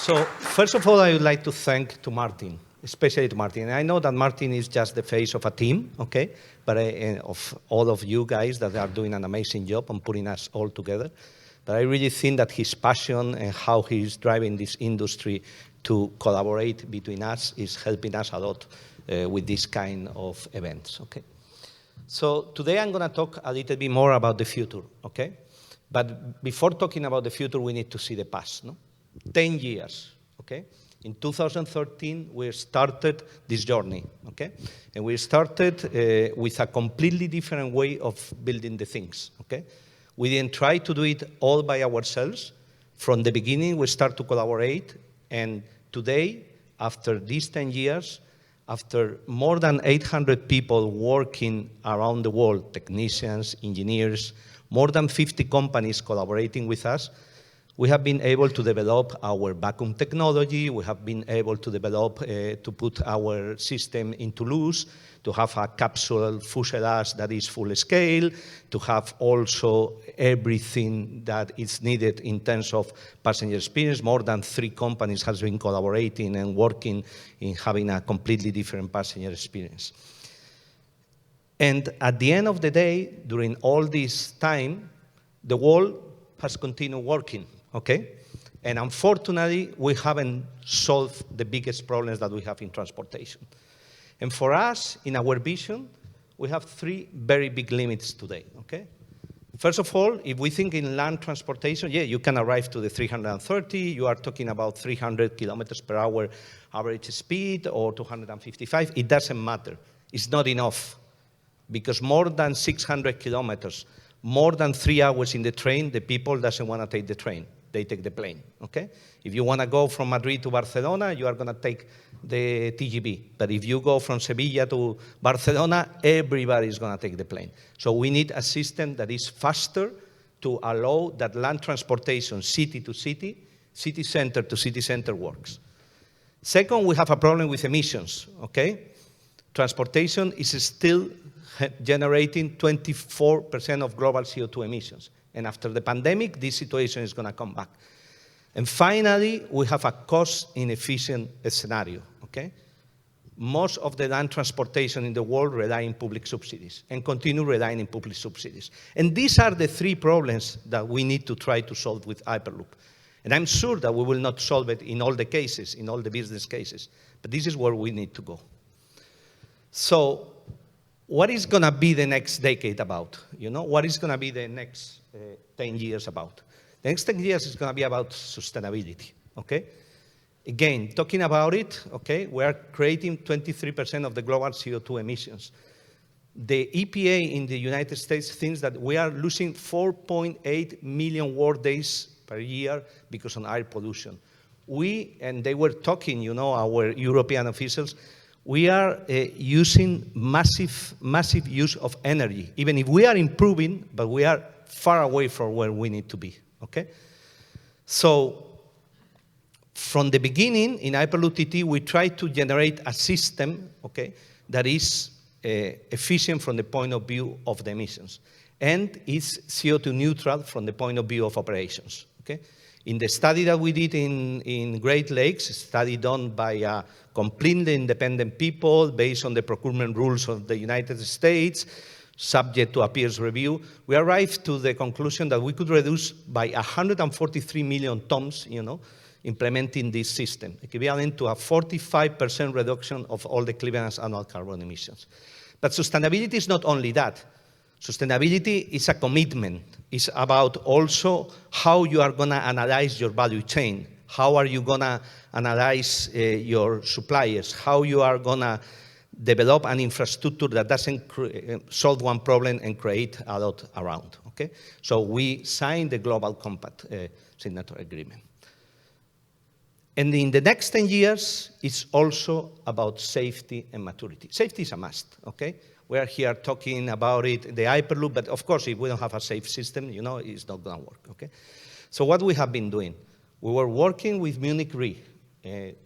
So first of all, I would like to thank to Martin, especially to Martin. I know that Martin is just the face of a team, okay, but of all of you guys that are doing an amazing job on putting us all together. But I really think that his passion and how he's driving this industry to collaborate between us is helping us a lot with this kind of events, okay? So today I'm going to talk a little bit more about the future, okay? But before talking about the future, we need to see the past, no? 10 years, okay? In 2013, we started this journey, okay? And we started with a completely different way of building the things, okay? We didn't try to do it all by ourselves. From the beginning, we start to collaborate. And today, after these 10 years, after more than 800 people working around the world, technicians, engineers, more than 50 companies collaborating with us, we have been able to develop our vacuum technology. We have been able to develop, to put our system in Toulouse, to have a capsule fuselage that is full scale, to have also everything that is needed in terms of passenger experience. More than 3 companies have been collaborating and working in having a completely different passenger experience. And at the end of the day, during all this time, the world has continued working, okay? And unfortunately, we haven't solved the biggest problems that we have in transportation. And for us, in our vision, we have 3 very big limits today, okay? First of all, if we think in land transportation, yeah, you can arrive to the 330, you are talking about 300 kilometers per hour average speed or 255, it doesn't matter. It's not enough, because more than 600 kilometers, more than 3 hours in the train, the people doesn't want to take the train. They take the plane, okay? If you want to go from Madrid to Barcelona, you are going to take the TGV. But if you go from Sevilla to Barcelona, everybody is going to take the plane. So we need a system that is faster to allow that land transportation, city to city, city center to city center works. Second, we have a problem with emissions, okay? Transportation is still generating 24% of global CO2 emissions. And after the pandemic, this situation is going to come back. And finally, we have a cost-inefficient scenario, okay? Most of the land transportation in the world rely on public subsidies and continue relying on public subsidies. And these are the 3 problems that we need to try to solve with Hyperloop. And I'm sure that we will not solve it in all the cases, in all the business cases, but this is where we need to go. So what is going to be the next decade about? You know, what is going to be the next 10 years about? The next 10 years is going to be about sustainability, okay? Again, talking about it, okay, we are creating 23% of the global CO2 emissions. The EPA in the United States thinks that we are losing 4.8 million work days per year because of air pollution. And they were talking, you know, our European officials, we are using massive use of energy. Even if we are improving, but we are far away from where we need to be, okay? So from the beginning, in HyperloopTT, we try to generate a system, okay, that is efficient from the point of view of the emissions, and is CO2 neutral from the point of view of operations, okay? In the study that we did in Great Lakes, a study done by completely independent people based on the procurement rules of the United States, subject to a peers review, we arrived to the conclusion that we could reduce by 143 million tons, you know, implementing this system, equivalent to a 45% reduction of all the Cleveland's annual carbon emissions. But sustainability is not only that. Sustainability is a commitment. It's about also how you are going to analyze your value chain. How are you going to analyze your suppliers? How you are going to develop an infrastructure that doesn't solve one problem and create a lot around, okay? So we signed the Global Compact signatory agreement. And in the next 10 years, it's also about safety and maturity. Safety is a must, okay? We are here talking about it, the Hyperloop, but of course, if we don't have a safe system, you know, it's not going to work, okay? So what we have been doing, we were working with Munich Re,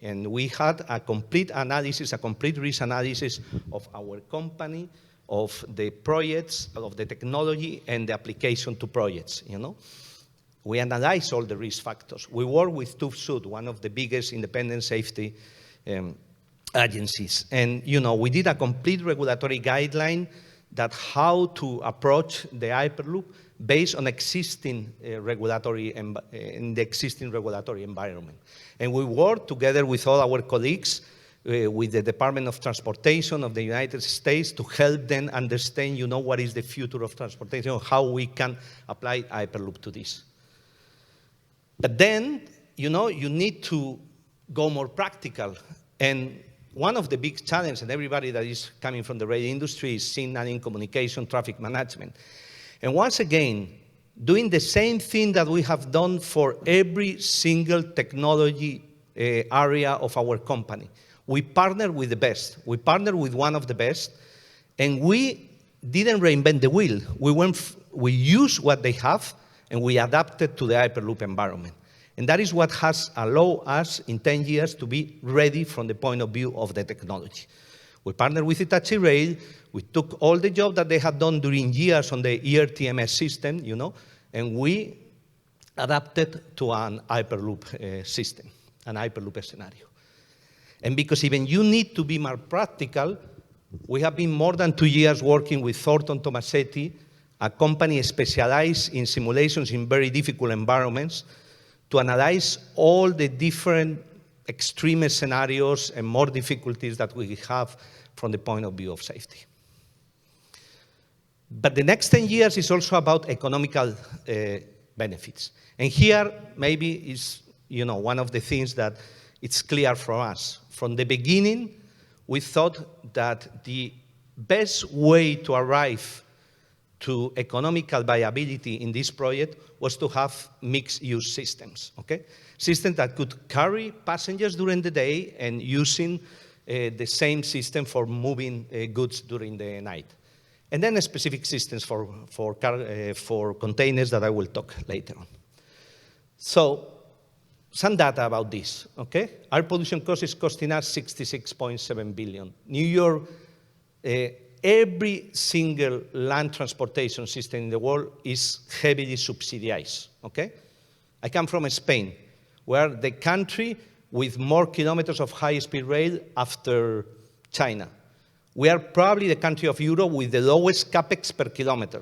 and we had a complete analysis, a complete risk analysis of our company, of the projects, of the technology, and the application to projects, you know? We analyze all the risk factors. We work with TÜV, one of the biggest independent safety agencies. And we did a complete regulatory guideline that how to approach the Hyperloop based on existing regulatory environment. And we work together with all our colleagues with the Department of Transportation of the United States to help them understand, what is the future of transportation, how we can apply Hyperloop to this. But then, you need to go more practical. And one of the big challenges, and everybody that is coming from the rail industry, is signaling, communication, traffic management. And once again, doing the same thing that we have done for every single technology area of our company. We partner with the best. We partner with one of the best, and we didn't reinvent the wheel. We used what they have, and we adapted to the Hyperloop environment. And that is what has allowed us in 10 years to be ready from the point of view of the technology. We partnered with Hitachi Rail. We took all the job that they had done during years on the ERTMS system, and we adapted to an Hyperloop system, an Hyperloop scenario. And because even you need to be more practical, we have been more than 2 years working with Thornton Tomasetti, a company specialized in simulations in very difficult environments, to analyze all the different extreme scenarios and more difficulties that we have from the point of view of safety. But the next 10 years is also about economical benefits. And here maybe is one of the things that it's clear for us. From the beginning, we thought that the best way to arrive to economical viability in this project was to have mixed-use systems, okay? Systems that could carry passengers during the day and using the same system for moving goods during the night. And then specific systems for containers that I will talk later on. So, some data about this, okay? Our pollution cost is costing us $66.7 billion. New York, every single land transportation system in the world is heavily subsidized, okay? I come from Spain, where the country with more kilometers of high-speed rail after China. We are probably the country of Europe with the lowest capex per kilometer.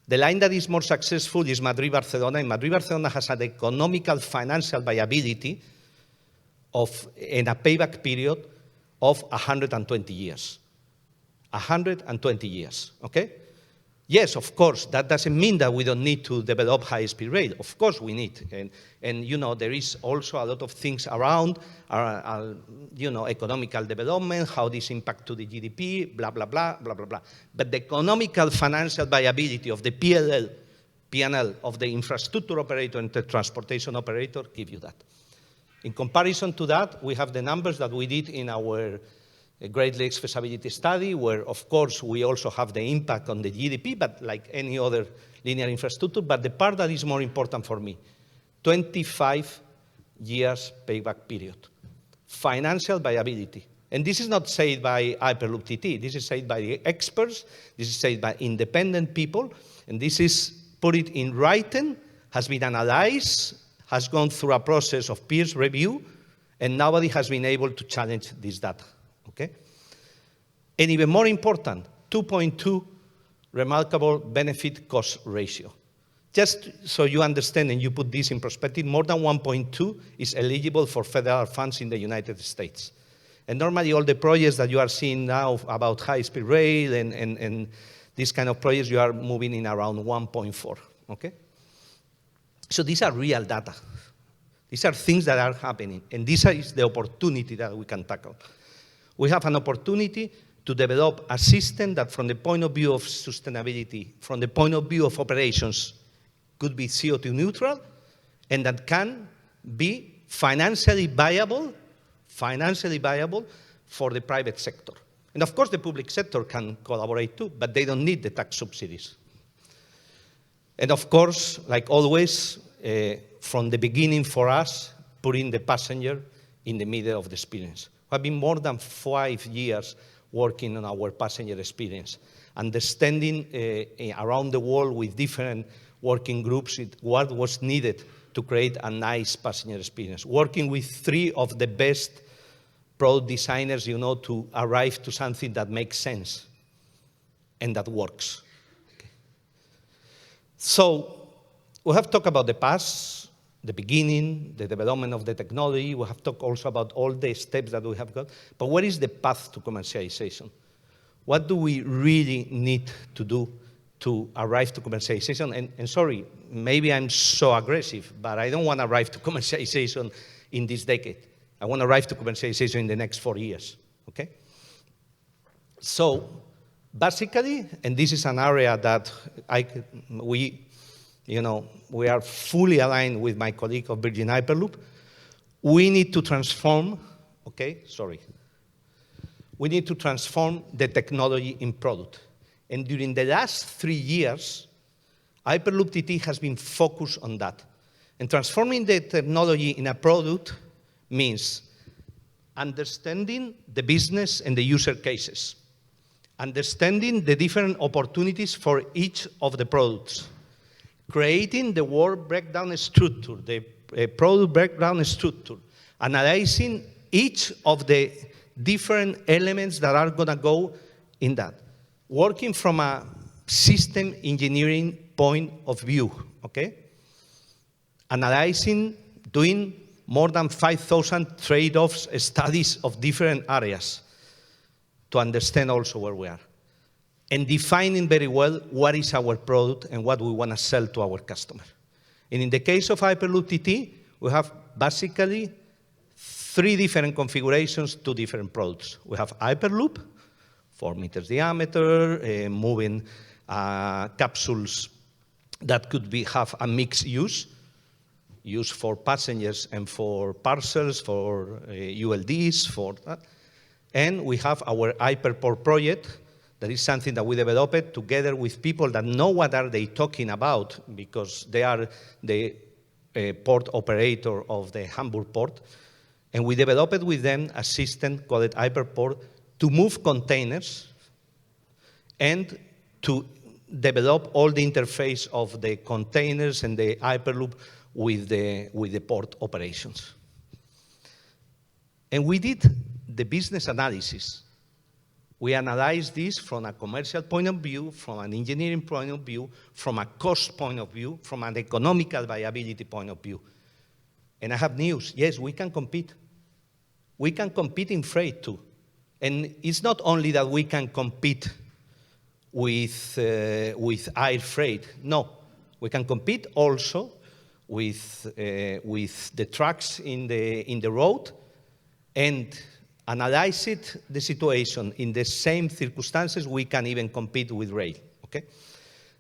The line that is more successful is Madrid-Barcelona, and Madrid-Barcelona has an economical financial viability in a payback period of 120 years. 120 years, okay? Yes, of course, that doesn't mean that we don't need to develop high-speed rail. Of course we need. And there is also a lot of things around, economical development, how this impact to the GDP, blah, blah, blah, blah, blah, blah. But the economical financial viability of the P&L of the infrastructure operator and the transportation operator give you that. In comparison to that, we have the numbers that we did in our Great Lakes feasibility study, where, of course, we also have the impact on the GDP, but like any other linear infrastructure. But the part that is more important for me, 25 years payback period. Financial viability. And this is not said by HyperloopTT. This is said by the experts. This is said by independent people. And this is put it in writing, has been analyzed, has gone through a process of peer review, and nobody has been able to challenge this data. Okay? And even more important, 2.2 remarkable benefit-cost ratio. Just so you understand and you put this in perspective, more than 1.2 is eligible for federal funds in the United States. And normally all the projects that you are seeing now about high-speed rail and these kind of projects, you are moving in around 1.4, okay? So these are real data. These are things that are happening, and this is the opportunity that we can tackle. We have an opportunity to develop a system that from the point of view of sustainability, from the point of view of operations, could be CO2 neutral, and that can be financially viable for the private sector. And of course, the public sector can collaborate too, but they don't need the tax subsidies. And of course, like always, from the beginning for us, putting the passenger in the middle of the experience. I've been more than 5 years working on our passenger experience, understanding around the world with different working groups, what was needed to create a nice passenger experience. Working with 3 of the best product designers, to arrive to something that makes sense and that works. Okay. So we have talked about the past, the beginning, the development of the technology. We have talked also about all the steps that we have got. But what is the path to commercialization? What do we really need to do to arrive to commercialization? And sorry, maybe I'm so aggressive, but I don't want to arrive to commercialization in this decade. I want to arrive to commercialization in the next 4 years, okay? So basically, and this is an area that we are fully aligned with my colleague of Virgin Hyperloop. We need to transform, we need to transform the technology in product. And during the last 3 years, HyperloopTT has been focused on that. And transforming the technology in a product means understanding the business and the user cases, understanding the different opportunities for each of the products, creating the work breakdown structure, the product breakdown structure, analyzing each of the different elements that are going to go in that, working from a system engineering point of view, okay? Analyzing, doing more than 5,000 trade-offs studies of different areas to understand also where we are. And defining very well what is our product and what we want to sell to our customer. And in the case of HyperloopTT, we have basically 3 different configurations, 2 different products. We have Hyperloop, 4 meters diameter, moving capsules that could have a mixed use for passengers and for parcels, for ULDs, for that. And we have our Hyperport project. That is something that we developed together with people that know what are they talking about, because they are the port operator of the Hamburg port. And we developed with them a system called Hyperport to move containers and to develop all the interface of the containers and the Hyperloop with the port operations. And we did the business analysis. We analyzed this from a commercial point of view, from an engineering point of view, from a cost point of view, from an economical viability point of view. And I have news. Yes, we can compete. We can compete in freight too. And it's not only that we can compete with air freight. No, we can compete also with the trucks in the road, and analyze the situation in the same circumstances. We can even compete with rail. Okay,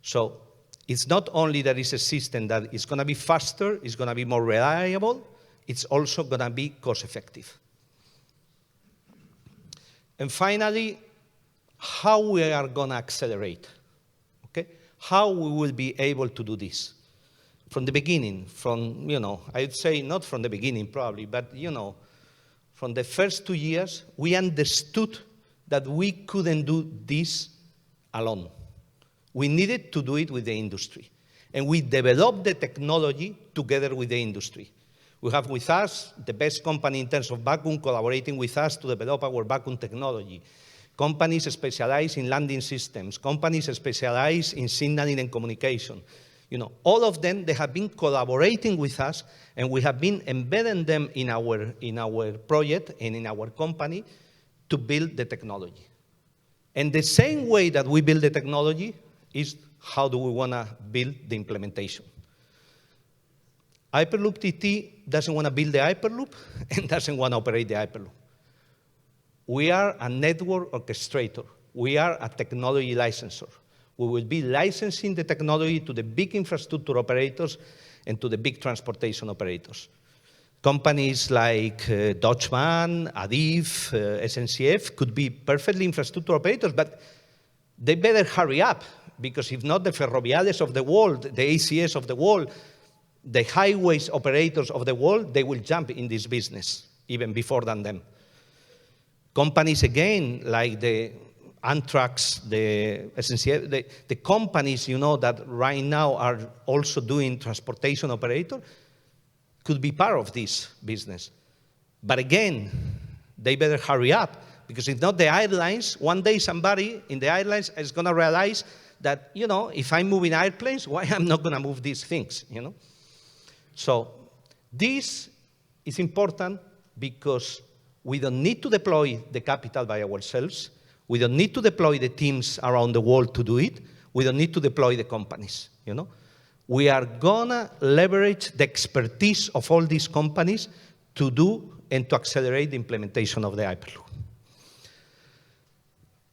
so it's not only that it's a system that is going to be faster, it's going to be more reliable, it's also going to be cost effective. And finally, how we are going to accelerate, okay? How we will be able to do this. From the beginning, I'd say not from the beginning probably, but from the first 2 years, we understood that we couldn't do this alone. We needed to do it with the industry. And we developed the technology together with the industry. We have with us the best company in terms of vacuum collaborating with us to develop our vacuum technology. Companies specialize in landing systems. Companies specialize in signaling and communication. All of them, they have been collaborating with us, and we have been embedding them in our project and in our company to build the technology. And the same way that we build the technology is how do we want to build the implementation. HyperloopTT doesn't want to build the Hyperloop and doesn't want to operate the Hyperloop. We are a network orchestrator. We are a technology licensor. We will be licensing the technology to the big infrastructure operators and to the big transportation operators. Companies like Deutschbahn, ADIF, SNCF could be perfectly infrastructure operators, but they better hurry up, because if not, the Ferroviales of the world, the ACS of the world, the highways operators of the world, they will jump in this business even before than them. Companies, again, like the Antrax, the companies, that right now are also doing transportation operator, could be part of this business. But again, they better hurry up, because if not, the airlines, one day somebody in the airlines is going to realize that, if I'm moving airplanes, why I'm not going to move these things, So this is important because we don't need to deploy the capital by ourselves. We don't need to deploy the teams around the world to do it. We don't need to deploy the companies, We are going to leverage the expertise of all these companies to do and to accelerate the implementation of the Hyperloop.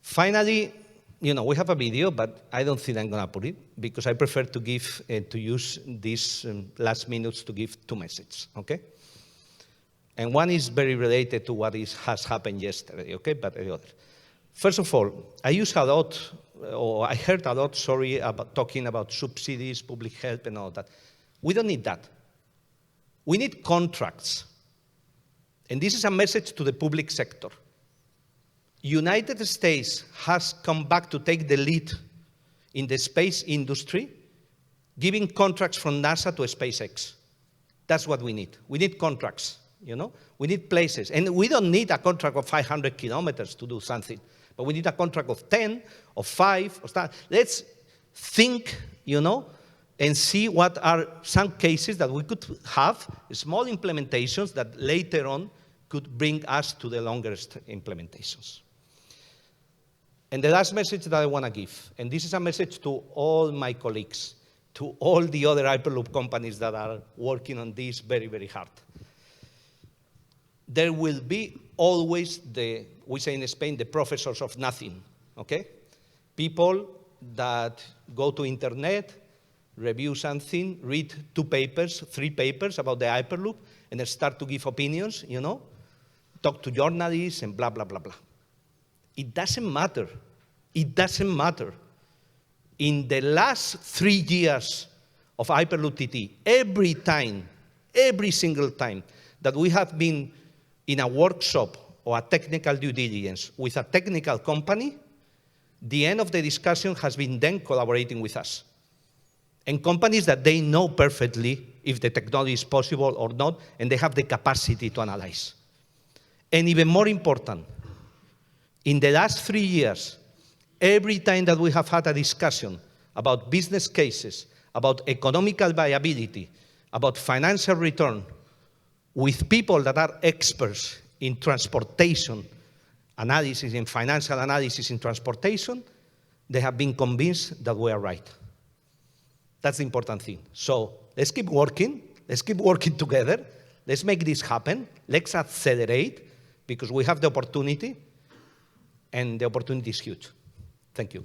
Finally, we have a video, but I don't think I'm going to put it because I prefer to use these last minutes to give two messages, okay? And one is very related to what has happened yesterday, okay? But the other. First of all, I heard a lot, about talking about subsidies, public help, and all that. We don't need that. We need contracts. And this is a message to the public sector. United States has come back to take the lead in the space industry, giving contracts from NASA to SpaceX. That's what we need. We need contracts, We need places. And we don't need a contract of 500 kilometers to do something, but we need a contract of 10, of 5, or stuff. Let's think, and see what are some cases that we could have, small implementations that later on could bring us to the longest implementations. And the last message that I want to give, and this is a message to all my colleagues, to all the other Hyperloop companies that are working on this very, very hard. There will be always we say in Spain, the professors of nothing, okay? People that go to internet, review something, read 2 papers, 3 papers about the Hyperloop, and then start to give opinions, talk to journalists and blah, blah, blah, blah. It doesn't matter. It doesn't matter. In the last 3 years of HyperloopTT, every single time that we have been in a workshop or a technical due diligence with a technical company, the end of the discussion has been them collaborating with us. And companies that they know perfectly if the technology is possible or not, and they have the capacity to analyze. And even more important, in the last 3 years, every time that we have had a discussion about business cases, about economical viability, about financial return, with people that are experts in transportation analysis, in financial analysis in transportation, they have been convinced that we are right. That's the important thing. So let's keep working. Let's keep working together. Let's make this happen. Let's accelerate, because we have the opportunity, and the opportunity is huge. Thank you.